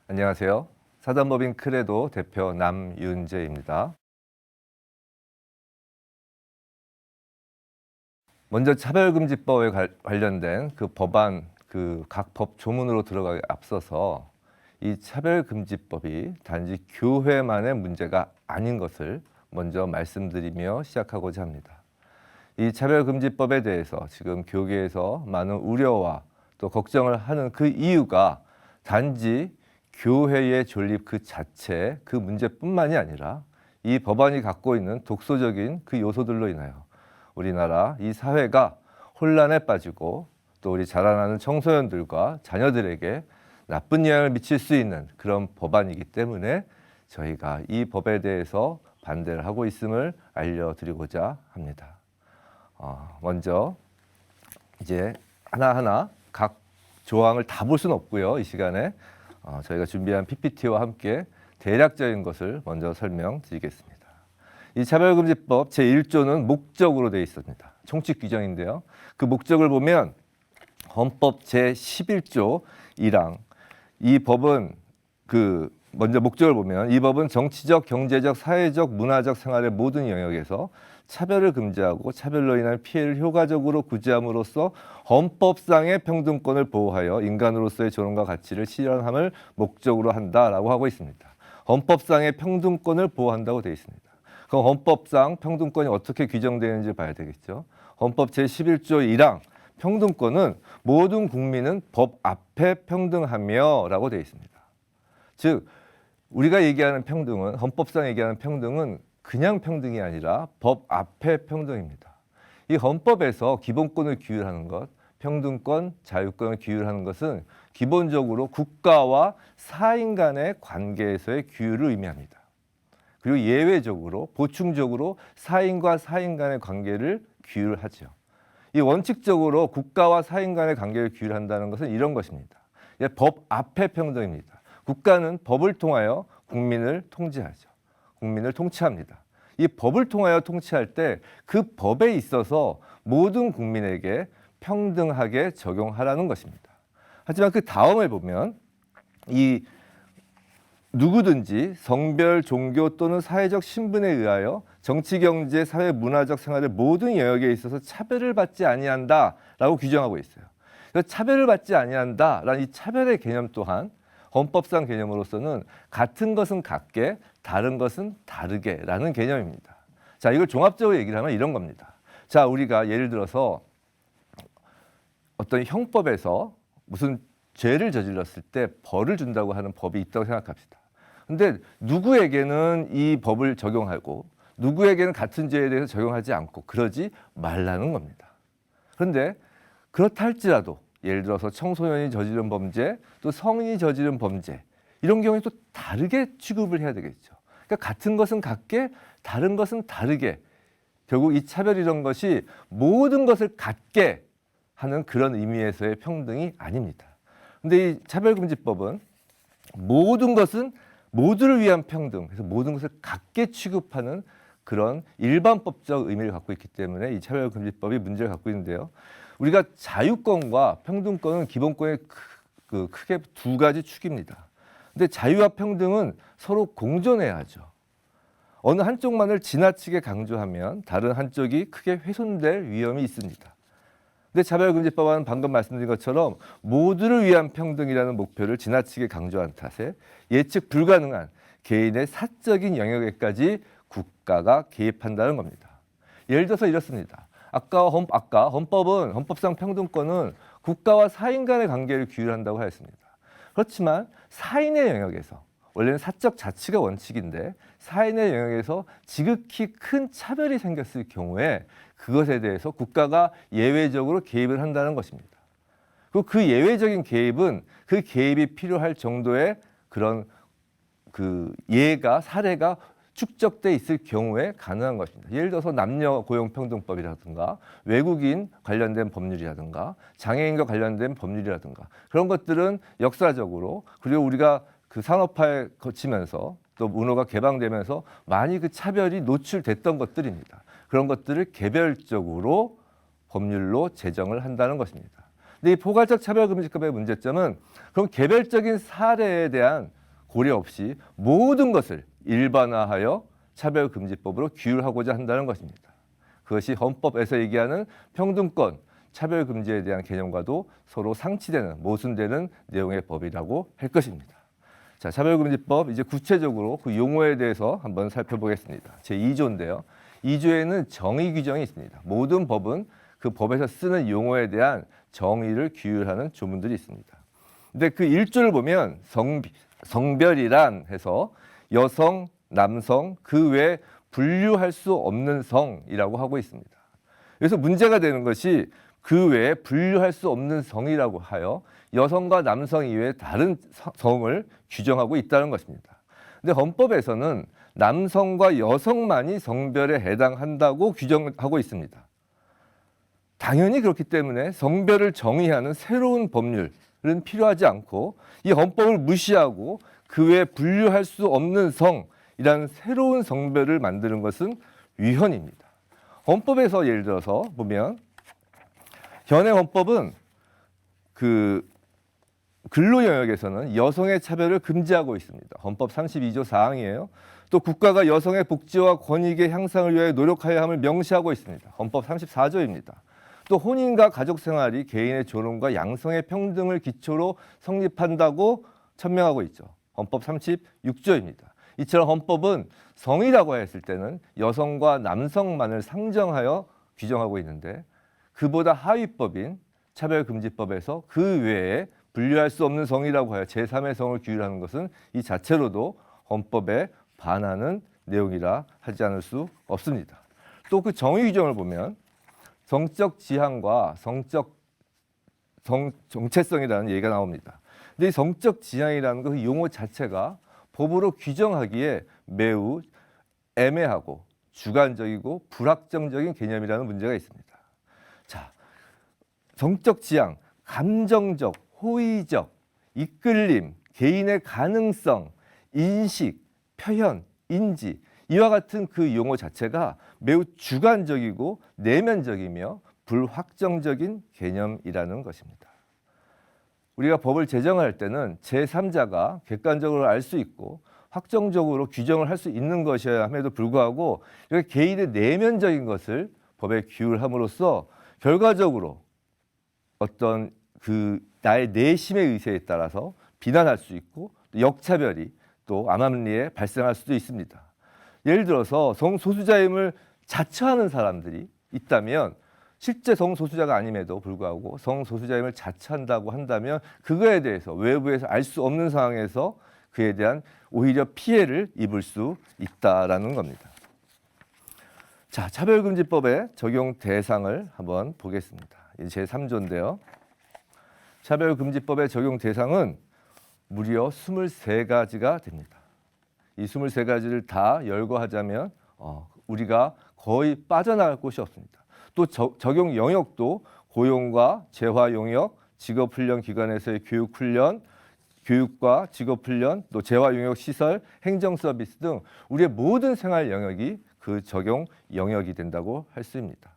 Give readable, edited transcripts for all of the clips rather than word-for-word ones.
안녕하세요. 사단법인 크레도 대표 남윤재입니다. 먼저 차별금지법에 관련된 그 법안, 각 법 조문으로 들어가기 앞서서 이 차별금지법이 단지 교회만의 문제가 아닌 것을 먼저 말씀드리며 시작하고자 합니다. 이 차별금지법에 대해서 지금 교계에서 많은 우려와 또 걱정을 하는 그 이유가 단지 교회의 존립 그 자체, 그 문제뿐만이 아니라 이 법안이 갖고 있는 독소적인 그 요소들로 인하여 우리나라 이 사회가 혼란에 빠지고 또 우리 자라나는 청소년들과 자녀들에게 나쁜 영향을 미칠 수 있는 그런 법안이기 때문에 저희가 이 법에 대해서 반대를 하고 있음을 알려드리고자 합니다. 먼저 이제 하나하나 각 조항을 다 볼 수는 없고요. 이 시간에 저희가 준비한 PPT와 함께 대략적인 것을 먼저 설명드리겠습니다. 이 차별금지법 제1조는 목적으로 되어 있습니다. 총칙 규정인데요. 그 목적을 보면 헌법 제11조 1항 이 법은 먼저 목적을 보면 이 법은 정치적, 경제적, 사회적, 문화적 생활의 모든 영역에서 차별을 금지하고 차별로 인한 피해를 효과적으로 구제함으로써 헌법상의 평등권을 보호하여 인간으로서의 존엄과 가치를 실현함을 목적으로 한다라고 하고 있습니다. 헌법상의 평등권을 보호한다고 되어 있습니다. 그럼 헌법상 평등권이 어떻게 규정되는지 봐야 되겠죠. 헌법 제11조 1항 평등권은 모든 국민은 법 앞에 평등하며 라고 되어 있습니다. 즉 우리가 얘기하는 평등은 헌법상 얘기하는 평등은 그냥 평등이 아니라 법 앞에 평등입니다. 이 헌법에서 기본권을 규율하는 것, 평등권, 자유권을 규율하는 것은 기본적으로 국가와 사인 간의 관계에서의 규율을 의미합니다. 그리고 예외적으로, 보충적으로 사인과 사인 간의 관계를 규율하죠. 이 원칙적으로 국가와 사인 간의 관계를 규율한다는 것은 이런 것입니다. 법 앞에 평등입니다. 국가는 법을 통하여 국민을 통제하죠. 국민을 통치합니다. 이 법을 통하여 통치할 때 그 법에 있어서 모든 국민에게 평등하게 적용하라는 것입니다. 하지만 그 다음을 보면 이 누구든지 성별, 종교 또는 사회적 신분에 의하여 정치, 경제, 사회, 문화적 생활의 모든 영역에 있어서 차별을 받지 아니한다라고 규정하고 있어요. 그래서 차별을 받지 아니한다라는 이 차별의 개념 또한 헌법상 개념으로서는 같은 것은 같게, 다른 것은 다르게라는 개념입니다. 자, 이걸 종합적으로 얘기를 하면 이런 겁니다. 자, 우리가 예를 들어서 어떤 형법에서 무슨 죄를 저질렀을 때 벌을 준다고 하는 법이 있다고 생각합시다. 근데 누구에게는 이 법을 적용하고 누구에게는 같은 죄에 대해서 적용하지 않고 그러지 말라는 겁니다. 그런데 그렇다 할지라도 예를 들어서 청소년이 저지른 범죄, 또 성인이 저지른 범죄 이런 경우에 또 다르게 취급을 해야 되겠죠. 그러니까 같은 것은 같게, 다른 것은 다르게 결국 이 차별이란 것이 모든 것을 같게 하는 그런 의미에서의 평등이 아닙니다. 그런데 이 차별금지법은 모든 것은 모두를 위한 평등, 그래서 모든 것을 같게 취급하는 그런 일반법적 의미를 갖고 있기 때문에 이 차별금지법이 문제를 갖고 있는데요. 우리가 자유권과 평등권은 기본권의 크게 두 가지 축입니다. 근데 자유와 평등은 서로 공존해야 하죠. 어느 한쪽만을 지나치게 강조하면 다른 한쪽이 크게 훼손될 위험이 있습니다. 근데 차별금지법은 방금 말씀드린 것처럼 모두를 위한 평등이라는 목표를 지나치게 강조한 탓에 예측 불가능한 개인의 사적인 영역에까지 국가가 개입한다는 겁니다. 예를 들어서 이렇습니다. 아까 헌법은 헌법상 평등권은 국가와 사인 간의 관계를 규율한다고 하였습니다. 그렇지만 사인의 영역에서 원래는 사적 자치가 원칙인데 사인의 영역에서 지극히 큰 차별이 생겼을 경우에 그것에 대해서 국가가 예외적으로 개입을 한다는 것입니다. 그리고 그 예외적인 개입은 그 개입이 필요할 정도의 그런 사례가 축적돼 있을 경우에 가능한 것입니다. 예를 들어서 남녀 고용평등법이라든가 외국인 관련된 법률이라든가 장애인과 관련된 법률이라든가 그런 것들은 역사적으로 그리고 우리가 그 산업화에 거치면서 또 문화가 개방되면서 많이 그 차별이 노출됐던 것들입니다. 그런 것들을 개별적으로 법률로 제정을 한다는 것입니다. 근데 이 포괄적 차별금지법의 문제점은 그럼 개별적인 사례에 대한 고려 없이 모든 것을 일반화하여 차별금지법으로 규율하고자 한다는 것입니다. 그것이 헌법에서 얘기하는 평등권, 차별금지에 대한 개념과도 서로 상치되는, 모순되는 내용의 법이라고 할 것입니다. 자, 차별금지법 이제 구체적으로 그 용어에 대해서 한번 살펴보겠습니다. 제2조인데요. 2조에는 정의 규정이 있습니다. 모든 법은 그 법에서 쓰는 용어에 대한 정의를 규율하는 조문들이 있습니다. 근데 그 1조를 보면 성별이란 해서 여성, 남성, 그 외에 분류할 수 없는 성이라고 하고 있습니다. 그래서 문제가 되는 것이 그 외에 분류할 수 없는 성이라고 하여 여성과 남성 이외에 다른 성을 규정하고 있다는 것입니다. 근데 헌법에서는 남성과 여성만이 성별에 해당한다고 규정하고 있습니다. 당연히 그렇기 때문에 성별을 정의하는 새로운 법률은 필요하지 않고 이 헌법을 무시하고 그 외에 분류할 수 없는 성이라는 새로운 성별을 만드는 것은 위헌입니다. 헌법에서 예를 들어서 보면 현행 헌법은 그 근로 영역에서는 여성의 차별을 금지하고 있습니다. 헌법 32조 4항이에요. 또 국가가 여성의 복지와 권익의 향상을 위해 노력하여야 함을 명시하고 있습니다. 헌법 34조입니다. 또 혼인과 가족 생활이 개인의 존엄과 양성의 평등을 기초로 성립한다고 천명하고 있죠. 헌법 36조입니다. 이처럼 헌법은 성이라고 했을 때는 여성과 남성만을 상정하여 규정하고 있는데 그보다 하위법인 차별금지법에서 그 외에 분류할 수 없는 성이라고 하여 제3의 성을 규율하는 것은 이 자체로도 헌법에 반하는 내용이라 하지 않을 수 없습니다. 또 그 정의 규정을 보면 성적 지향과 정체성이라는 얘기가 나옵니다. 근데 이 성적 지향이라는 그 용어 자체가 법으로 규정하기에 매우 애매하고 주관적이고 불확정적인 개념이라는 문제가 있습니다. 자, 성적 지향, 감정적, 호의적, 이끌림, 개인의 가능성, 인식, 표현, 인지 이와 같은 그 용어 자체가 매우 주관적이고 내면적이며 불확정적인 개념이라는 것입니다. 우리가 법을 제정할 때는 제3자가 객관적으로 알 수 있고 확정적으로 규정을 할 수 있는 것이어야 함에도 불구하고 이렇게 개인의 내면적인 것을 법에 규율함으로써 결과적으로 어떤 그 나의 내심의 의사에 따라서 비난할 수 있고 역차별이 또 암암리에 발생할 수도 있습니다. 예를 들어서 성소수자임을 자처하는 사람들이 있다면 실제 성소수자가 아님에도 불구하고 성소수자임을 자처한다고 한다면 그거에 대해서 외부에서 알 수 없는 상황에서 그에 대한 오히려 피해를 입을 수 있다라는 겁니다. 자, 차별금지법의 적용 대상을 한번 보겠습니다. 이제 제3조인데요. 차별금지법의 적용 대상은 무려 23가지가 됩니다. 이 23가지를 다 열거하자면 우리가 거의 빠져나갈 곳이 없습니다. 또 적용 영역도 고용과 재화 용역, 직업훈련 기관에서의 교육훈련, 교육과 직업훈련, 또 재화 용역 시설, 행정 서비스 등 우리의 모든 생활 영역이 그 적용 영역이 된다고 할 수 있습니다.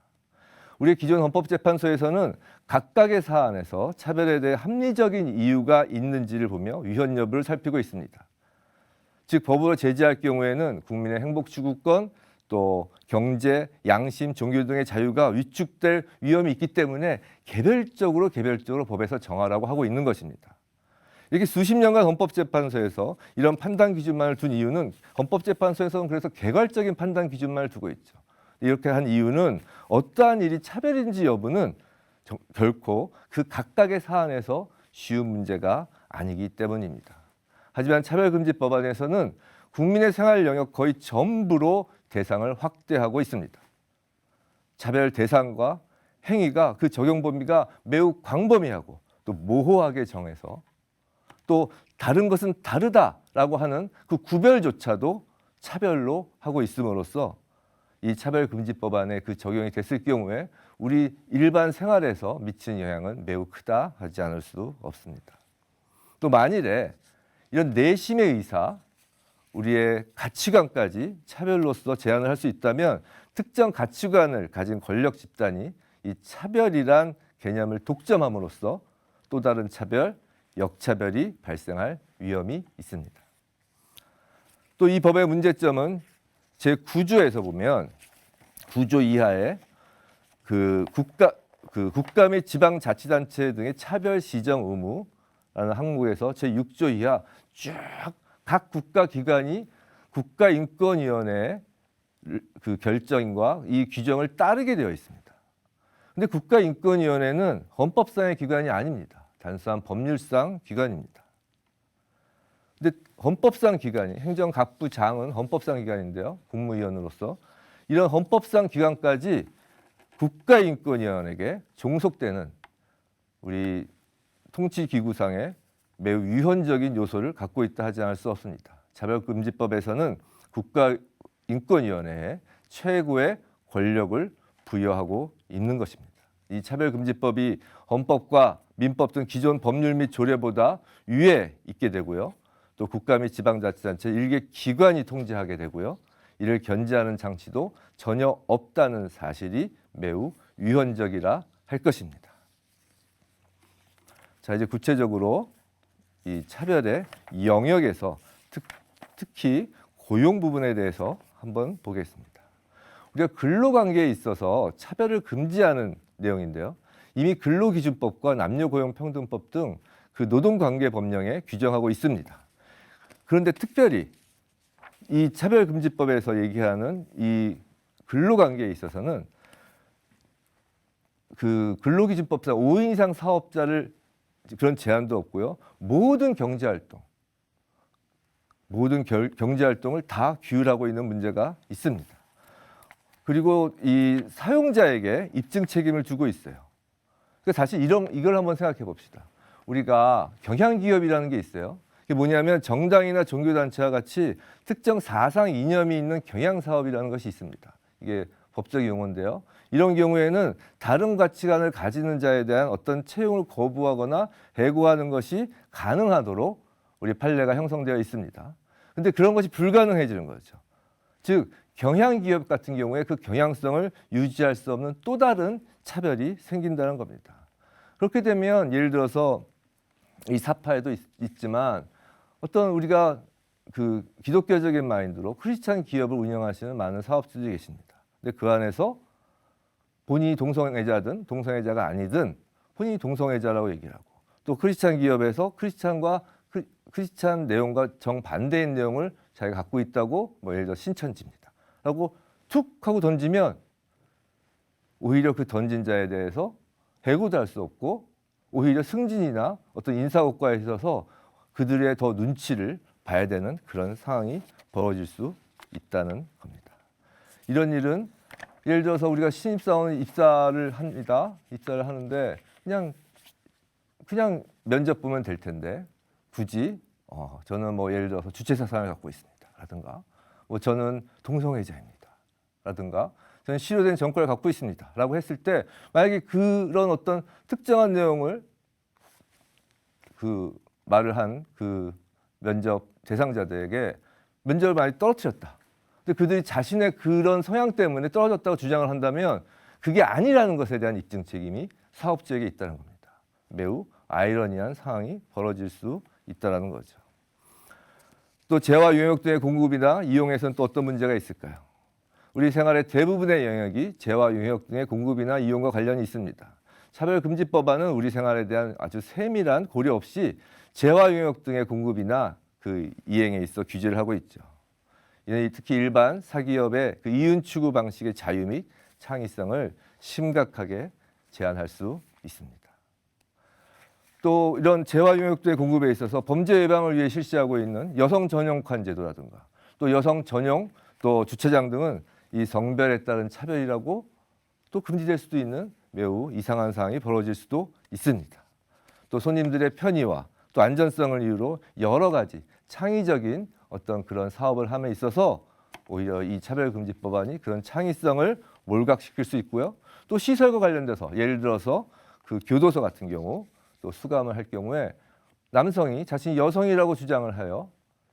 우리의 기존 헌법재판소에서는 각각의 사안에서 차별에 대해 합리적인 이유가 있는지를 보며 위헌 여부를 살피고 있습니다. 즉 법으로 제지할 경우에는 국민의 행복 추구권, 또 경제, 양심, 종교 등의 자유가 위축될 위험이 있기 때문에 개별적으로 법에서 정하라고 하고 있는 것입니다. 이렇게 수십 년간 헌법재판소에서 이런 판단 기준만을 둔 이유는 헌법재판소에서는 그래서 개괄적인 판단 기준만을 두고 있죠. 이렇게 한 이유는 어떠한 일이 차별인지 여부는 결코 그 각각의 사안에서 쉬운 문제가 아니기 때문입니다. 하지만 차별금지법안에서는 국민의 생활 영역 거의 전부로 대상을 확대하고 있습니다. 차별 대상과 행위가 그 적용 범위가 매우 광범위하고 또 모호하게 정해서 또 다른 것은 다르다라고 하는 그 구별조차도 차별로 하고 있음으로써 이 차별금지법안에 그 적용이 됐을 경우에 우리 일반 생활에서 미치는 영향은 매우 크다 하지 않을 수 없습니다. 또 만일에 이런 내심의 의사, 우리의 가치관까지 차별로서 제한을 할 수 있다면 특정 가치관을 가진 권력 집단이 이 차별이란 개념을 독점함으로써 또 다른 차별, 역차별이 발생할 위험이 있습니다. 또 이 법의 문제점은 제9조에서 보면 9조 이하에 국가 및 지방자치단체 등의 차별 시정 의무라는 항목에서 제6조 이하 쭉 각 국가기관이 국가인권위원회의 그 결정과 이 규정을 따르게 되어 있습니다. 근데 국가인권위원회는 헌법상의 기관이 아닙니다. 단순한 법률상 기관입니다. 근데 헌법상 기관이 행정각부장은 헌법상 기관인데요. 국무위원으로서 이런 헌법상 기관까지 국가인권위원회에게 종속되는 우리 통치기구상의 매우 위헌적인 요소를 갖고 있다 하지 않을 수 없습니다. 차별금지법에서는 국가인권위원회에 최고의 권력을 부여하고 있는 것입니다. 이 차별금지법이 헌법과 민법 등 기존 법률 및 조례보다 위에 있게 되고요. 또 국가 및 지방자치단체 일개 기관이 통제하게 되고요. 이를 견제하는 장치도 전혀 없다는 사실이 매우 위헌적이라 할 것입니다. 자, 이제 구체적으로 이 차별의 영역에서 특히 고용 부분에 대해서 한번 보겠습니다. 우리가 근로관계에 있어서 차별을 금지하는 내용인데요. 이미 근로기준법과 남녀고용평등법 등 그 노동관계 법령에 규정하고 있습니다. 그런데 특별히 이 차별금지법에서 얘기하는 이 근로관계에 있어서는 그 근로기준법상 5인 이상 사업자를 그런 제한도 없고요. 모든 경제활동을 다 규율하고 있는 문제가 있습니다. 그리고 이 사용자에게 입증 책임을 주고 있어요. 그래서 사실 이걸 한번 생각해 봅시다. 우리가 경향기업이라는 게 있어요. 이게 뭐냐면 정당이나 종교단체와 같이 특정 사상 이념이 있는 경향사업이라는 것이 있습니다. 이게 법적 용어인데요. 이런 경우에는 다른 가치관을 가지는 자에 대한 어떤 채용을 거부하거나 해고하는 것이 가능하도록 우리 판례가 형성되어 있습니다. 그런데 그런 것이 불가능해지는 거죠. 즉 경향기업 같은 경우에 그 경향성을 유지할 수 없는 또 다른 차별이 생긴다는 겁니다. 그렇게 되면 예를 들어서 이 사파에도 있지만 어떤 우리가 그 기독교적인 마인드로 크리스찬 기업을 운영하시는 많은 사업주들이 계십니다. 근데 그 안에서 본인이 동성애자든 동성애자가 아니든 본인이 동성애자라고 얘기를 하고 또 크리스찬 기업에서 크리스찬 내용과 정반대인 내용을 자기가 갖고 있다고 뭐 예를 들어 신천지입니다. 라고 툭 하고 던지면 오히려 그 던진 자에 대해서 해고도 할 수 없고 오히려 승진이나 어떤 인사고과에 있어서 그들의 더 눈치를 봐야 되는 그런 상황이 벌어질 수 있다는 겁니다. 이런 일은 예를 들어서 우리가 신입사원 입사를 합니다. 입사를 하는데 그냥 면접 보면 될 텐데 굳이 저는 뭐 예를 들어서 주체사상을 갖고 있습니다. 라든가 뭐 저는 동성애자입니다. 라든가 저는 실효된 정권을 갖고 있습니다. 라고 했을 때 만약에 그런 어떤 특정한 내용을 그 말을 한 그 면접 대상자들에게 면접을 많이 떨어뜨렸다. 근데 그들이 자신의 그런 성향 때문에 떨어졌다고 주장을 한다면 그게 아니라는 것에 대한 입증 책임이 사업주에게 있다는 겁니다. 매우 아이러니한 상황이 벌어질 수 있다는 거죠. 또 재화 용역 등의 공급이나 이용에서는 또 어떤 문제가 있을까요? 우리 생활의 대부분의 영역이 재화 용역 등의 공급이나 이용과 관련이 있습니다. 차별금지법안은 우리 생활에 대한 아주 세밀한 고려 없이 재화 용역 등의 공급이나 그 이행에 있어 규제를 하고 있죠. 특히 일반 사기업의 그 이윤 추구 방식의 자유 및 창의성을 심각하게 제한할 수 있습니다. 또 이런 재화 용역도의 공급에 있어서 범죄 예방을 위해 실시하고 있는 여성 전용관 제도라든가 또 여성 전용 또 주차장 등은 이 성별에 따른 차별이라고 또 금지될 수도 있는 매우 이상한 사항이 벌어질 수도 있습니다. 또 손님들의 편의와 또 안전성을 이유로 여러 가지 창의적인 어떤 그런 사업을 함에 있어서 오히려 이 차별금지법안이 그런 창의성을 몰각시킬 수 있고요. 또 시설과 관련돼서 예를 들어서 그 교도소 같은 경우 또 수감을 할 경우에 남성이 자신이 여성이라고 주장을 하여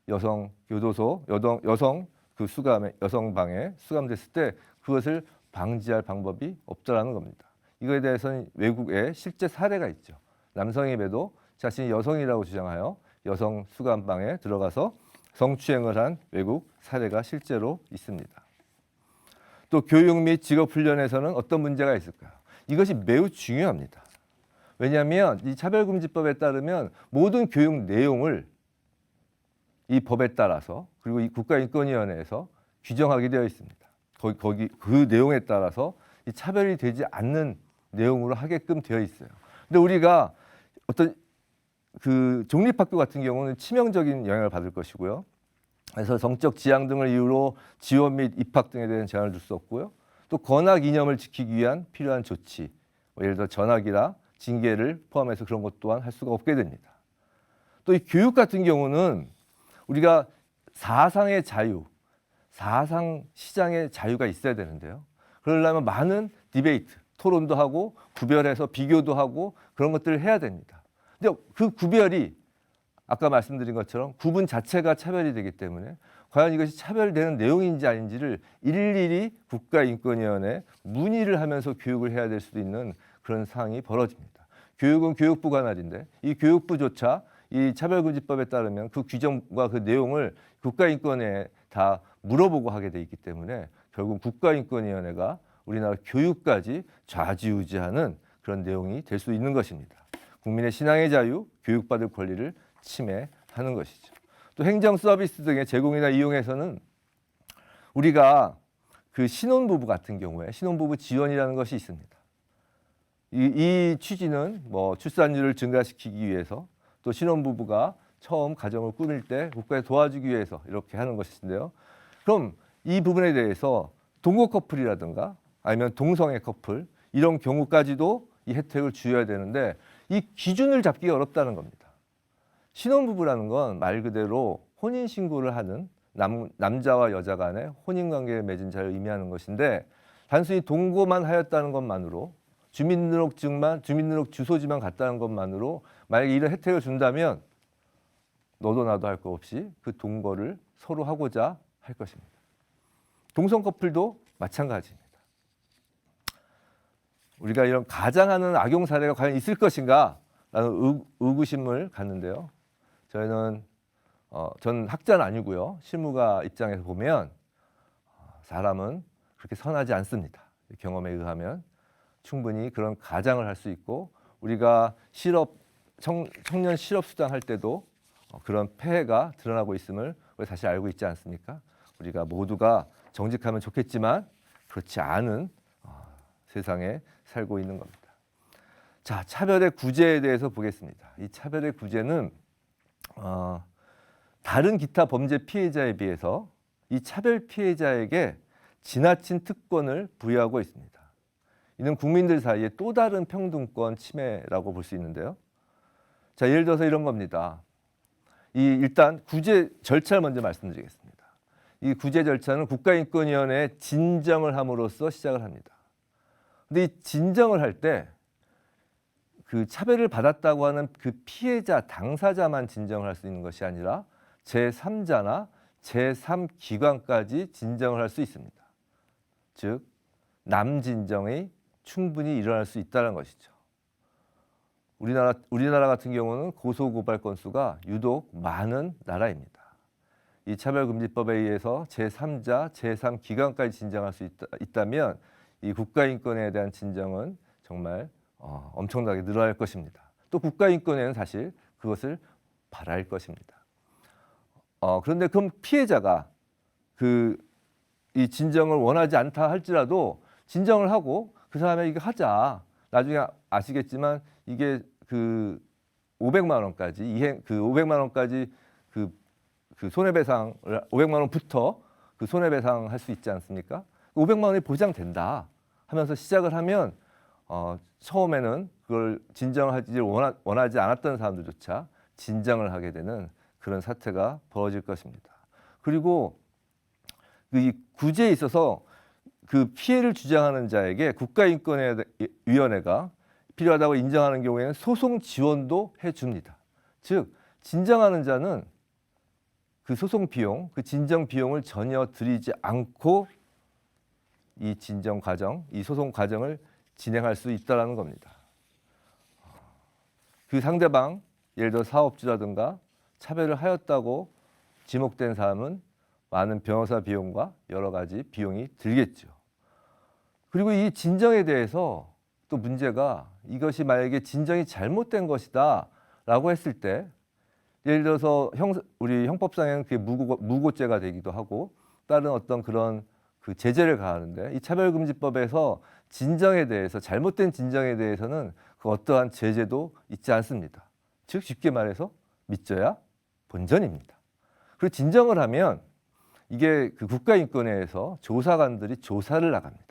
여성 교도소, 여성 그 수감에 여성 방에 수감됐을 때 그것을 방지할 방법이 없다라는 겁니다. 이거에 대해서는 외국에 실제 사례가 있죠. 남성이 매도 자신이 여성이라고 주장하여 여성 수감방에 들어가서 성추행을 한 외국 사례가 실제로 있습니다. 또 교육 및 직업훈련에서는 어떤 문제가 있을까요? 이것이 매우 중요합니다. 왜냐하면 이 차별금지법에 따르면 모든 교육 내용을 이 법에 따라서 그리고 이 국가인권위원회에서 규정하게 되어 있습니다. 거기 그 내용에 따라서 이 차별이 되지 않는 내용으로 하게끔 되어 있어요. 근데 우리가 어떤 그 종립학교 같은 경우는 치명적인 영향을 받을 것이고요. 그래서 성적 지향 등을 이유로 지원 및 입학 등에 대한 제한을 줄 수 없고요. 또 권학 이념을 지키기 위한 필요한 조치, 예를 들어 전학이나 징계를 포함해서 그런 것 또한 할 수가 없게 됩니다. 또 이 교육 같은 경우는 우리가 사상의 자유, 사상 시장의 자유가 있어야 되는데요. 그러려면 많은 디베이트, 토론도 하고 구별해서 비교도 하고 그런 것들을 해야 됩니다. 근데 그 구별이 아까 말씀드린 것처럼 구분 자체가 차별이 되기 때문에 과연 이것이 차별되는 내용인지 아닌지를 일일이 국가인권위원회에 문의를 하면서 교육을 해야 될 수도 있는 그런 상황이 벌어집니다. 교육은 교육부 관할인데 이 교육부조차 이 차별금지법에 따르면 그 규정과 그 내용을 국가인권위에 다 물어보고 하게 돼 있기 때문에 결국 국가인권위원회가 우리나라 교육까지 좌지우지하는 그런 내용이 될 수 있는 것입니다. 국민의 신앙의 자유, 교육받을 권리를 침해하는 것이죠. 또 행정 서비스 등의 제공이나 이용에서는 우리가 그 신혼부부 같은 경우에 신혼부부 지원이라는 것이 있습니다. 이 취지는 뭐 출산율을 증가시키기 위해서 또 신혼부부가 처음 가정을 꾸밀 때 국가에 도와주기 위해서 이렇게 하는 것인데요. 그럼 이 부분에 대해서 동거 커플이라든가 아니면 동성애 커플 이런 경우까지도 이 혜택을 주어야 되는데 이 기준을 잡기가 어렵다는 겁니다. 신혼부부라는 건 말 그대로 혼인신고를 하는 남자와 여자 간의 혼인관계를 맺은 자를 의미하는 것인데 단순히 동거만 하였다는 것만으로 주민등록 주소지만 갔다는 것만으로 만약에 이런 혜택을 준다면 너도 나도 할 거 없이 그 동거를 서로 하고자 할 것입니다. 동성 커플도 마찬가지입니다. 우리가 이런 가장하는 악용 사례가 과연 있을 것인가 라는 의구심을 갖는데요. 저는 학자는 아니고요. 실무가 입장에서 보면 사람은 그렇게 선하지 않습니다. 경험에 의하면 충분히 그런 가장을 할 수 있고 우리가 청년 실업수당 할 때도 그런 폐해가 드러나고 있음을 우리 사실 알고 있지 않습니까? 우리가 모두가 정직하면 좋겠지만 그렇지 않은 세상에 살고 있는 겁니다. 자, 차별의 구제에 대해서 보겠습니다. 이 차별의 구제는 다른 기타 범죄 피해자에 비해서 이 차별 피해자에게 지나친 특권을 부여하고 있습니다. 이는 국민들 사이에 또 다른 평등권 침해라고 볼 수 있는데요. 자, 예를 들어서 이런 겁니다. 일단 구제 절차를 먼저 말씀드리겠습니다. 이 구제 절차는 국가인권위원회에 진정을 함으로써 시작을 합니다. 근데 이 진정을 할 때 그 차별을 받았다고 하는 그 피해자, 당사자만 진정을 할 수 있는 것이 아니라 제3자나 제3기관까지 진정을 할 수 있습니다. 즉, 남진정이 충분히 일어날 수 있다는 것이죠. 우리나라 같은 경우는 고소고발 건수가 유독 많은 나라입니다. 이 차별금지법에 의해서 제3자, 제3기관까지 진정할 수 있다면 이 국가인권에 대한 진정은 정말 엄청나게 늘어날 것입니다. 또 국가인권에는 사실 그것을 바랄 것입니다. 그런데 그럼 피해자가 이 진정을 원하지 않다 할지라도 진정을 하고 그 사람이 이거 하자. 나중에 아시겠지만 이게 500만 원까지 500만 원까지 그 손해배상을 500만 원부터 그 손해배상 할 수 있지 않습니까? 500만 원이 보장된다 하면서 시작을 하면 처음에는 그걸 진정하지 원하지 않았던 사람들조차 진정을 하게 되는 그런 사태가 벌어질 것입니다. 그리고 이 구제에 있어서 그 피해를 주장하는 자에게 국가인권위원회가 필요하다고 인정하는 경우에는 소송 지원도 해줍니다. 즉 진정하는 자는 그 소송 비용, 그 진정 비용을 전혀 들이지 않고 이 진정 과정, 이 소송 과정을 진행할 수 있다는 겁니다. 그 상대방, 예를 들어 사업주라든가 차별을 하였다고 지목된 사람은 많은 변호사 비용과 여러 가지 비용이 들겠죠. 그리고 이 진정에 대해서 또 문제가 이것이 만약에 진정이 잘못된 것이다 라고 했을 때 예를 들어서 우리 형법상에는 그게 무고죄가 되기도 하고 다른 어떤 그런 그 제재를 가하는데 이 차별금지법에서 진정에 대해서 잘못된 진정에 대해서는 그 어떠한 제재도 있지 않습니다. 즉 쉽게 말해서 믿져야 본전입니다. 그리고 진정을 하면 이게 그 국가인권위에서 조사관들이 조사를 나갑니다.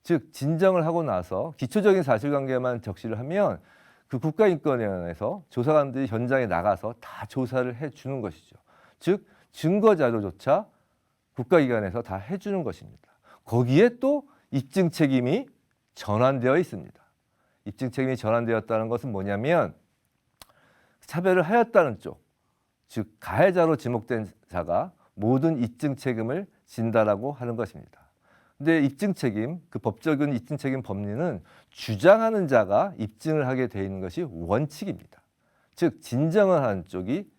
즉 진정을 하고 나서 기초적인 사실관계만 적시를 하면 그 국가인권위원회에서 조사관들이 현장에 나가서 다 조사를 해주는 것이죠. 즉 증거자료조차 국가기관에서 다 해주는 것입니다. 거기에 또 입증 책임이 전환되어 있습니다. 입증 책임이 전환되었다는 것은 뭐냐면 차별을 하였다는 쪽, 즉 가해자로 지목된 자가 모든 입증 책임을 진다라고 하는 것입니다. 근데 입증 책임, 그 법적인 입증 책임 법리는 주장하는 자가 입증을 하게 되어 있는 것이 원칙입니다. 즉 진정을 하는 쪽이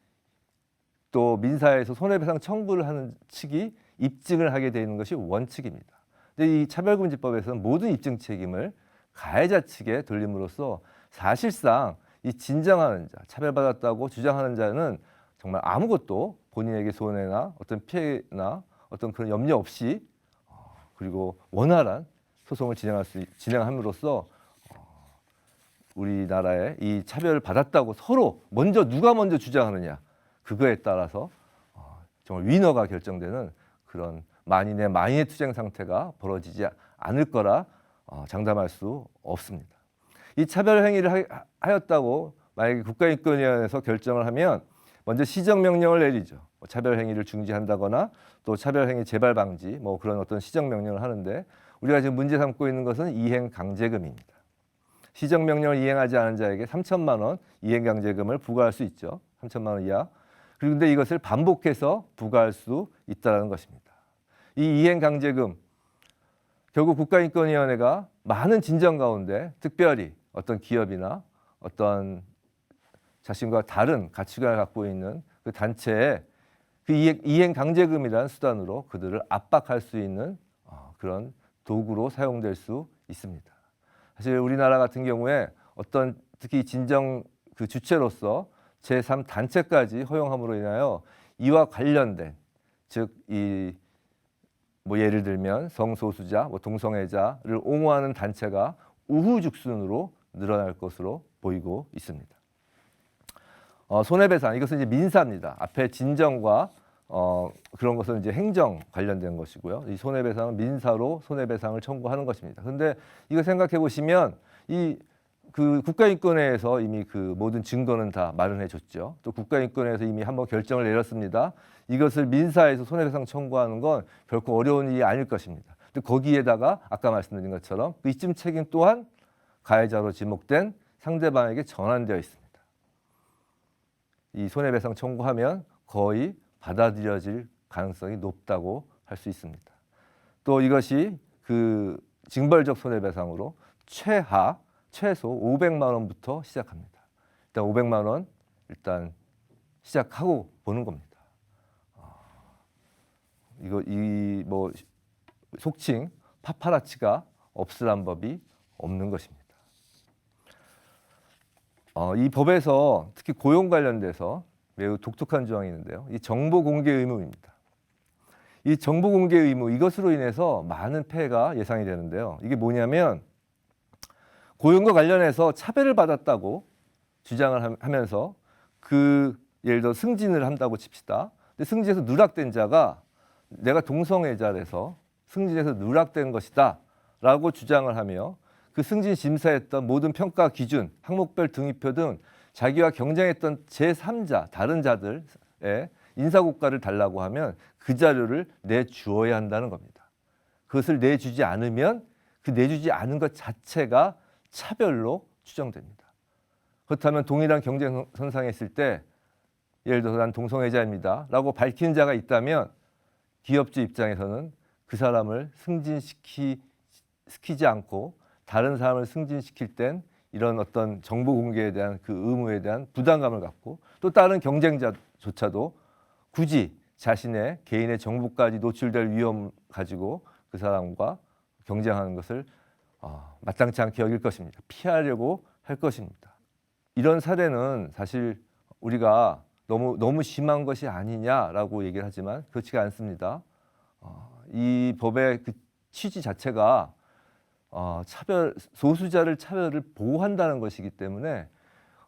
또 민사에서 손해배상 청구를 하는 측이 입증을 하게 되어 있는 것이 원칙입니다. 근데 이 차별금지법에서는 모든 입증 책임을 가해자 측에 돌림으로써 사실상 이 진정하는 자, 차별받았다고 주장하는 자는 정말 아무것도 본인에게 손해나 어떤 피해나 어떤 그런 염려 없이 그리고 원활한 소송을 진행함으로써 우리나라에 이 차별을 받았다고 서로 누가 먼저 주장하느냐 그거에 따라서 정말 위너가 결정되는 그런 만인의 투쟁 상태가 벌어지지 않을 거라 장담할 수 없습니다. 이 차별 행위를 하였다고 만약에 국가인권위원회에서 결정을 하면 먼저 시정명령을 내리죠. 차별 행위를 중지한다거나 또 차별 행위 재발 방지 그런 어떤 시정명령을 하는데 우리가 지금 문제 삼고 있는 것은 이행강제금입니다. 시정명령을 이행하지 않은 자에게 3천만 원 이행강제금을 부과할 수 있죠. 3천만 원 이하. 그런데 이것을 반복해서 부과할 수 있다는 것입니다. 이 이행강제금 결국 국가인권위원회가 많은 진정 가운데 특별히 어떤 기업이나 어떤 자신과 다른 가치관을 갖고 있는 그 단체에 그 이행강제금이라는 수단으로 그들을 압박할 수 있는 그런 도구로 사용될 수 있습니다. 사실 우리나라 같은 경우에 어떤 특히 진정 그 주체로서 제3단체까지 허용함으로 인하여 이와 관련된 즉 예를 들면 성소수자, 동성애자를 옹호하는 단체가 우후죽순으로 늘어날 것으로 보이고 있습니다. 손해배상 이것은 이제 민사입니다. 앞에 진정과 그런 것은 이제 행정 관련된 것이고요. 이 손해배상은 민사로 손해배상을 청구하는 것입니다. 그런데 이거 생각해 보시면 그 국가인권위에서 이미 그 모든 증거는 다 마련해 줬죠. 또 국가인권위에서 이미 한번 결정을 내렸습니다. 이것을 민사에서 손해배상 청구하는 건 결코 어려운 일이 아닐 것입니다. 또 거기에다가 아까 말씀드린 것처럼 그 입증 책임 또한 가해자로 지목된 상대방에게 전환되어 있습니다. 이 손해배상 청구하면 거의 받아들여질 가능성이 높다고 할 수 있습니다. 또 이것이 그 징벌적 손해배상으로 최소 500만 원부터 시작합니다. 일단 500만 원 일단 시작하고 보는 겁니다. 속칭 파파라치가 없으란 법이 없는 것입니다. 이 법에서 특히 고용 관련돼서 매우 독특한 조항이 있는데요. 이 정보 공개 의무입니다. 이 정보 공개 의무 이것으로 인해서 많은 폐해가 예상이 되는데요. 이게 뭐냐면 고용과 관련해서 차별을 받았다고 주장을 하면서 예를 들어 승진을 한다고 칩시다. 근데 승진해서 누락된 자가 내가 동성애자라서 승진해서 누락된 것이다 라고 주장을 하며 그 승진 심사했던 모든 평가 기준, 항목별 등위표 등 자기와 경쟁했던 제3자, 다른 자들의 인사고과를 달라고 하면 그 자료를 내주어야 한다는 겁니다. 그것을 내주지 않으면 그 내주지 않은 것 자체가 차별로 추정됩니다. 그렇다면 동일한 경쟁 선상에 있을 때 예를 들어서 난 동성애자입니다 라고 밝히는 자가 있다면 기업주 입장에서는 그 사람을 승진시키지 않고 다른 사람을 승진시킬 땐 이런 어떤 정보 공개에 대한 그 의무에 대한 부담감을 갖고 또 다른 경쟁자조차도 굳이 자신의 개인의 정보까지 노출될 위험 가지고 그 사람과 경쟁하는 것을 마땅치 않게 여길 것입니다. 피하려고 할 것입니다. 이런 사례는 사실 우리가 너무 심한 것이 아니냐라고 얘기를 하지만 그렇지가 않습니다. 이 법의 그 취지 자체가 소수자를 차별을 보호한다는 것이기 때문에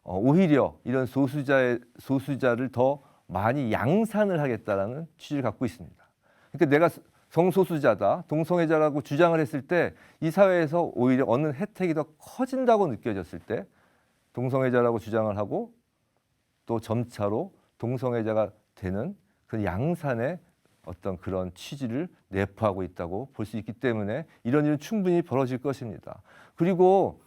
오히려 이런 소수자를 더 많이 양산을 하겠다라는 취지를 갖고 있습니다. 그러니까 내가 성소수자다, 동성애자라고 주장을 했을 때 이 사회에서 오히려 얻는 혜택이 더 커진다고 느껴졌을 때 동성애자라고 주장을 하고 또 점차로 동성애자가 되는 그 양산의 어떤 그런 취지를 내포하고 있다고 볼 수 있기 때문에 이런 일은 충분히 벌어질 것입니다. 그리고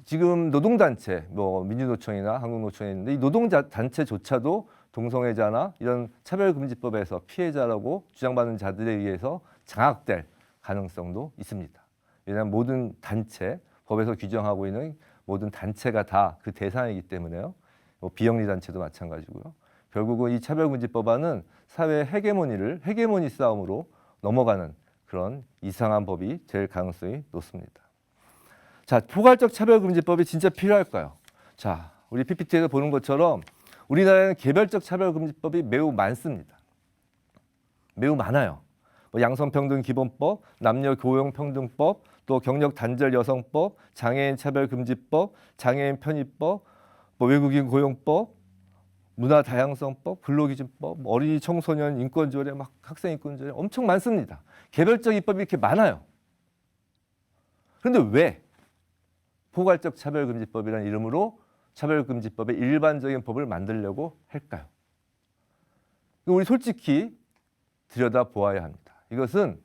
지금 노동단체, 뭐 민주노총이나 한국노총이 있는데 이 노동단체조차도 동성애자나 이런 차별금지법에서 피해자라고 주장받는 자들에 의해서 장악될 가능성도 있습니다. 왜냐하면 모든 단체, 법에서 규정하고 있는 모든 단체가 다 그 대상이기 때문에요. 뭐 비영리 단체도 마찬가지고요. 결국은 이 차별금지법안은 사회의 헤게모니 싸움으로 넘어가는 그런 이상한 법이 될 가능성이 높습니다. 자, 포괄적 차별금지법이 진짜 필요할까요? 자, 우리 PPT에서 보는 것처럼 우리나라에는 개별적 차별금지법이 매우 많습니다. 매우 많아요. 뭐 양성평등기본법, 남녀고용평등법, 또 경력단절 여성법, 장애인 차별금지법, 장애인 편의법, 뭐 외국인 고용법, 문화다양성법, 근로기준법, 어린이 청소년 인권조례, 막 학생인권조례 엄청 많습니다. 개별적 입법이 이렇게 많아요. 그런데 왜 포괄적 차별금지법이라는 이름으로 차별금지법의 일반적인 법을 만들려고 할까요? 우리 솔직히 들여다보아야 합니다. 이것은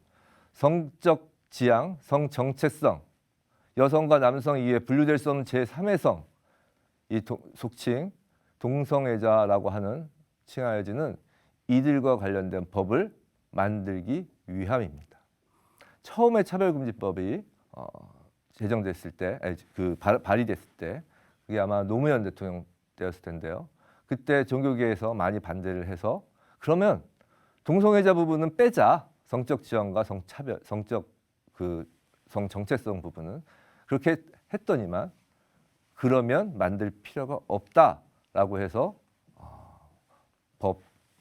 성적 지향, 성정체성, 여성과 남성 이외에 분류될 수 없는 제3의 성, 이 속칭 동성애자라고 하는 칭하여지는 이들과 관련된 법을 만들기 위함입니다. 처음에 차별금지법이 제정됐을 때, 발의됐을 때 그게 아마 노무현 대통령 때였을 텐데요. 그때 종교계에서 많이 반대를 해서 그러면 동성애자 부분은 빼자. 성적 지향과 성차별, 성정체성 부분은 그렇게 했더니만 그러면 만들 필요가 없다라고 해서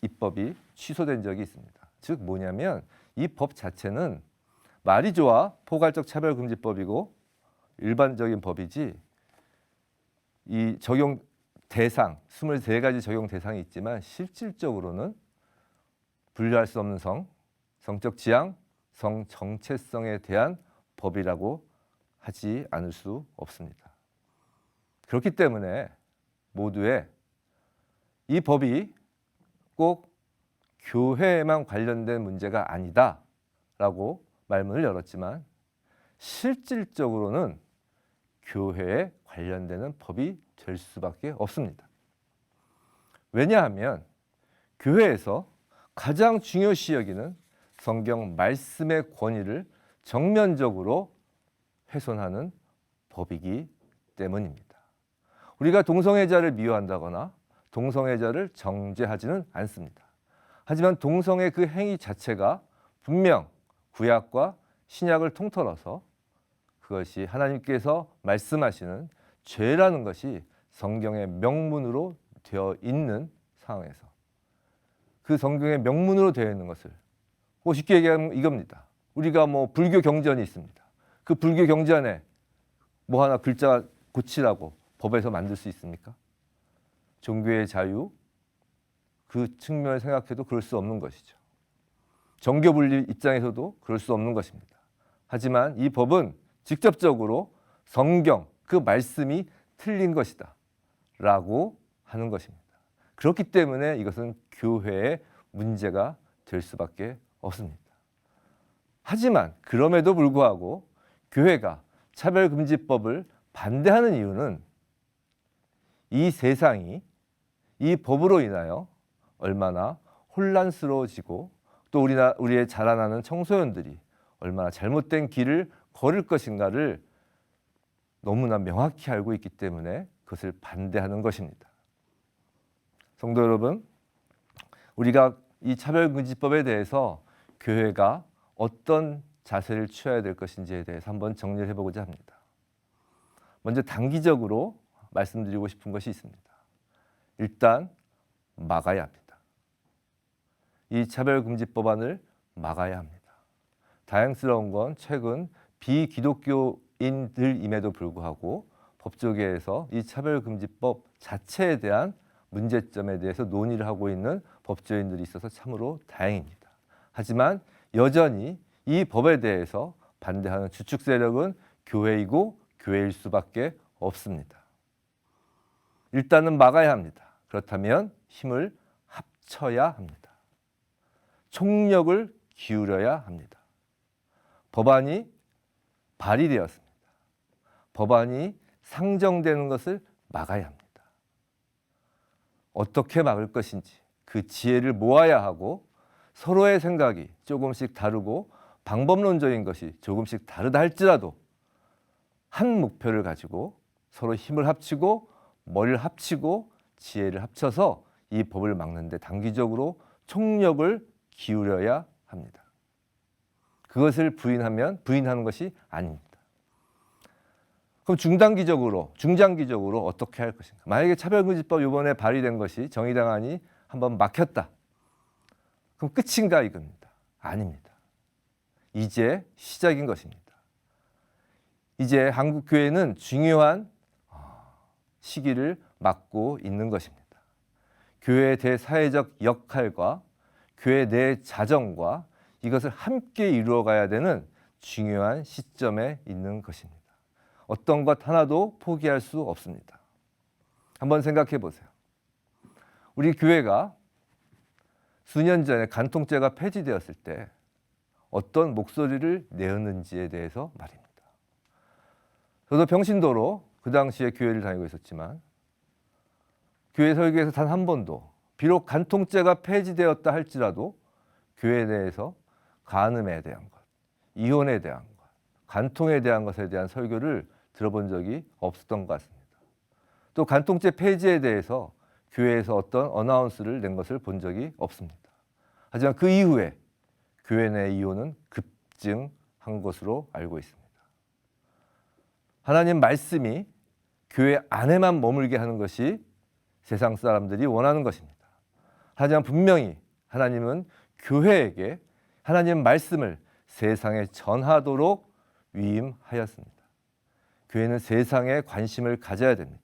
입법이 취소된 적이 있습니다. 즉 뭐냐면 이 법 자체는 말이 좋아 포괄적 차별금지법이고 일반적인 법이지 이 적용 대상 23가지 적용 대상이 있지만 실질적으로는 분류할 수 없는 성적 지향, 성정체성에 대한 법이라고 하지 않을 수 없습니다. 그렇기 때문에 모두의 이 법이 꼭 교회에만 관련된 문제가 아니다라고 말문을 열었지만 실질적으로는 교회에 관련되는 법이 될 수밖에 없습니다. 왜냐하면 교회에서 가장 중요시 여기는 성경 말씀의 권위를 정면적으로 훼손하는 법이기 때문입니다. 우리가 동성애자를 미워한다거나 동성애자를 정죄하지는 않습니다. 하지만 동성애 그 행위 자체가 분명 구약과 신약을 통틀어서 그것이 하나님께서 말씀하시는 죄라는 것이 성경의 명문으로 되어 있는 상황에서 그 성경의 명문으로 되어 있는 것을 쉽게 얘기하면 이겁니다. 우리가 뭐 불교 경전이 있습니다. 그 불교 경전에 뭐 하나 글자 고치라고 법에서 만들 수 있습니까? 종교의 자유 그 측면을 생각해도 그럴 수 없는 것이죠. 정교 분리 입장에서도 그럴 수 없는 것입니다. 하지만 이 법은 직접적으로 성경 그 말씀이 틀린 것이다 라고 하는 것입니다. 그렇기 때문에 이것은 교회의 문제가 될 수밖에 없습니다. 하지만 그럼에도 불구하고 교회가 차별금지법을 반대하는 이유는 이 세상이 이 법으로 인하여 얼마나 혼란스러워지고 또 우리의 자라나는 청소년들이 얼마나 잘못된 길을 걸을 것인가를 너무나 명확히 알고 있기 때문에 그것을 반대하는 것입니다. 성도 여러분, 우리가 이 차별금지법에 대해서 교회가 어떤 자세를 취해야 될 것인지에 대해서 한번 정리를 해보고자 합니다. 먼저 단기적으로 말씀드리고 싶은 것이 있습니다. 일단 막아야 합니다. 이 차별금지법안을 막아야 합니다. 다행스러운 건 최근 비기독교인들임에도 불구하고 법조계에서 이 차별금지법 자체에 대한 문제점에 대해서 논의를 하고 있는 법조인들이 있어서 참으로 다행입니다. 하지만 여전히 이 법에 대해서 반대하는 주축 세력은 교회이고 교회일 수밖에 없습니다. 일단은 막아야 합니다. 그렇다면 힘을 합쳐야 합니다. 총력을 기울여야 합니다. 법안이 발의되었습니다. 법안이 상정되는 것을 막아야 합니다. 어떻게 막을 것인지 그 지혜를 모아야 하고 서로의 생각이 조금씩 다르고 방법론적인 것이 조금씩 다르다 할지라도 한 목표를 가지고 서로 힘을 합치고 머리를 합치고 지혜를 합쳐서 이 법을 막는데 단기적으로 총력을 기울여야 합니다. 그것을 부인하는 것이 아닙니다. 그럼 중장기적으로 어떻게 할 것인가? 만약에 차별금지법 이번에 발의된 것이 정의당안이 한번 막혔다. 그럼 끝인가 이겁니다. 아닙니다. 이제 시작인 것입니다. 이제 한국 교회는 중요한 시기를 맞고 있는 것입니다. 교회의 대사회적 역할과 교회 내 자정과 이것을 함께 이루어가야 되는 중요한 시점에 있는 것입니다. 어떤 것 하나도 포기할 수 없습니다. 한번 생각해 보세요. 우리 교회가 수년 전에 간통죄가 폐지되었을 때 어떤 목소리를 내었는지에 대해서 말입니다. 저도 평신도로 그 당시에 교회를 다니고 있었지만 교회 설교에서 단 한 번도 비록 간통죄가 폐지되었다 할지라도 교회 내에서 간음에 대한 것, 이혼에 대한 것, 간통에 대한 것에 대한 설교를 들어본 적이 없었던 것 같습니다. 또 간통죄 폐지에 대해서 교회에서 어떤 어나운스를 낸 것을 본 적이 없습니다. 하지만 그 이후에 교회 내 이혼은 급증한 것으로 알고 있습니다. 하나님 말씀이 교회 안에만 머물게 하는 것이 세상 사람들이 원하는 것입니다. 하지만 분명히 하나님은 교회에게 하나님 말씀을 세상에 전하도록 위임하였습니다. 교회는 세상에 관심을 가져야 됩니다.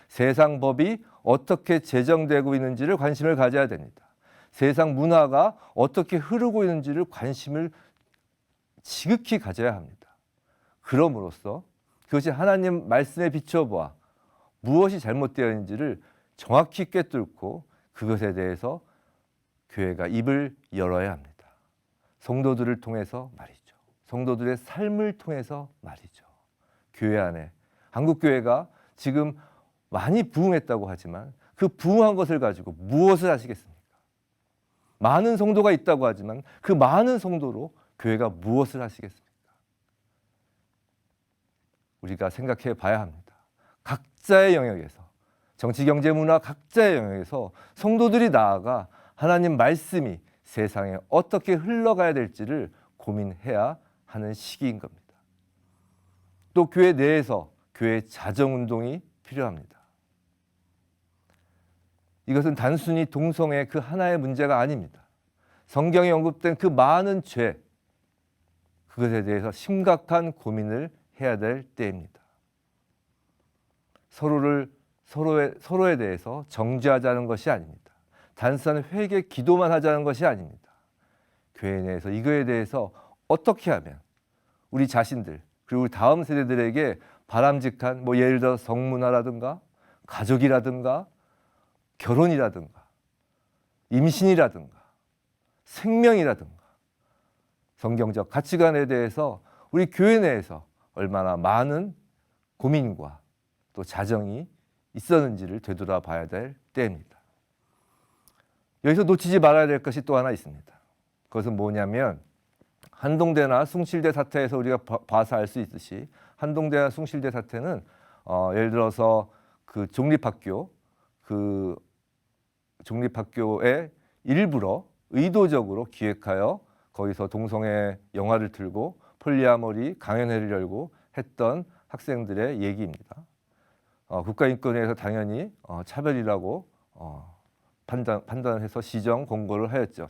세상 법이 어떻게 제정되고 있는지를 관심을 가져야 됩니다. 세상 문화가 어떻게 흐르고 있는지를 관심을 지극히 가져야 합니다. 그럼으로써 그것이 하나님 말씀에 비춰보아 무엇이 잘못되어 있는지를 정확히 꿰뚫고 그것에 대해서 교회가 입을 열어야 합니다. 성도들을 통해서 말이죠. 성도들의 삶을 통해서 말이죠. 교회 안에 한국 교회가 지금 많이 부흥했다고 하지만 그 부흥한 것을 가지고 무엇을 하시겠습니까? 많은 성도가 있다고 하지만 그 많은 성도로 교회가 무엇을 하시겠습니까? 우리가 생각해 봐야 합니다. 각자의 영역에서 정치, 경제, 문화 각자의 영역에서 성도들이 나아가 하나님 말씀이 세상에 어떻게 흘러가야 될지를 고민해야 하는 시기인 겁니다. 또 교회 내에서 교회 자정운동이 필요합니다. 이것은 단순히 동성애 그 하나의 문제가 아닙니다. 성경에 언급된 그 많은 죄, 그것에 대해서 심각한 고민을 해야 될 때입니다. 서로에 대해서 정죄하자는 것이 아닙니다. 단순한 회개 기도만 하자는 것이 아닙니다. 교회 내에서 이거에 대해서 어떻게 하면 우리 자신들 그리고 우리 다음 세대들에게 바람직한 예를 들어 성문화라든가 가족이라든가 결혼이라든가 임신이라든가 생명이라든가 성경적 가치관에 대해서 우리 교회 내에서 얼마나 많은 고민과 또 자정이 있었는지를 되돌아봐야 될 때입니다. 여기서 놓치지 말아야 될 것이 또 하나 있습니다. 그것은 뭐냐면 한동대나 숭실대 사태에서 우리가 봐서 알 수 있듯이 한동대나 숭실대 사태는 예를 들어서 그 종립학교에 일부러 의도적으로 기획하여 거기서 동성애 영화를 틀고 폴리아모리 강연회를 열고 했던 학생들의 얘기입니다. 국가인권위에서 당연히 차별이라고 판단을 해서 시정 권고를 하였죠.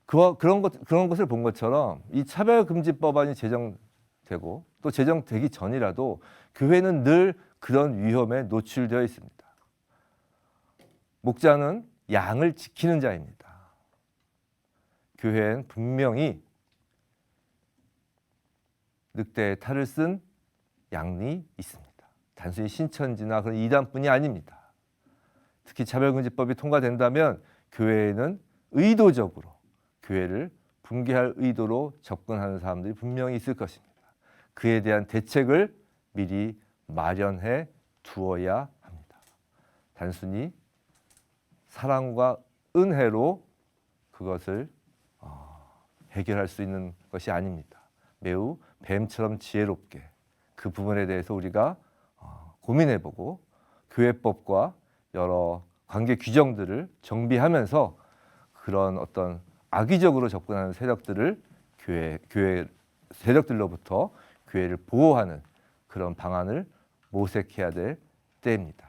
그런 것을 본 것처럼 이 차별금지법안이 제정되고 또 제정되기 전이라도 교회는 늘 그런 위험에 노출되어 있습니다. 목자는 양을 지키는 자입니다. 교회엔 분명히 늑대의 탈을 쓴 양이 있습니다. 단순히 신천지나 그런 이단뿐이 아닙니다. 특히 차별금지법이 통과된다면 교회에는 의도적으로 교회를 붕괴할 의도로 접근하는 사람들이 분명히 있을 것입니다. 그에 대한 대책을 미리 마련해 두어야 합니다. 단순히 사랑과 은혜로 그것을 해결할 수 있는 것이 아닙니다. 매우 뱀처럼 지혜롭게 그 부분에 대해서 우리가 고민해보고 교회법과 여러 관계 규정들을 정비하면서 그런 어떤 악의적으로 접근하는 세력들을 교회 세력들로부터 교회를 보호하는 그런 방안을 모색해야 될 때입니다.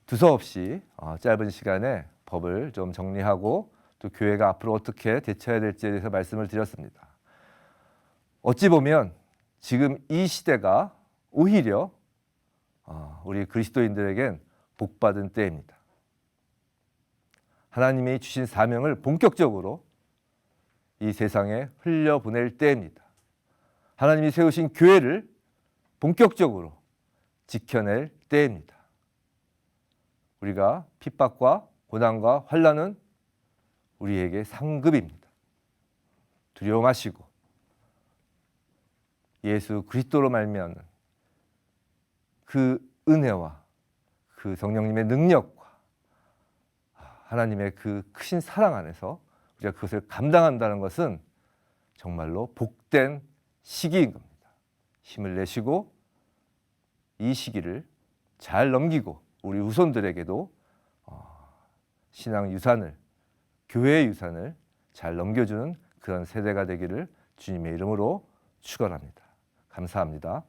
두서없이 짧은 시간에 법을 좀 정리하고 또 교회가 앞으로 어떻게 대처해야 될지에 대해서 말씀을 드렸습니다. 어찌 보면 지금 이 시대가 오히려 우리 그리스도인들에겐 복받은 때입니다. 하나님이 주신 사명을 본격적으로 이 세상에 흘려보낼 때입니다. 하나님이 세우신 교회를 본격적으로 지켜낼 때입니다. 우리가 핍박과 고난과 환난은 우리에게 상급입니다. 두려워 마시고 예수 그리스도로 말미암는 그 은혜와 그 성령님의 능력과 하나님의 그 크신 사랑 안에서 우리가 그것을 감당한다는 것은 정말로 복된 시기인 겁니다. 힘을 내시고 이 시기를 잘 넘기고 우리 후손들에게도 신앙 유산을, 교회의 유산을 잘 넘겨주는 그런 세대가 되기를 주님의 이름으로 축원합니다. 감사합니다.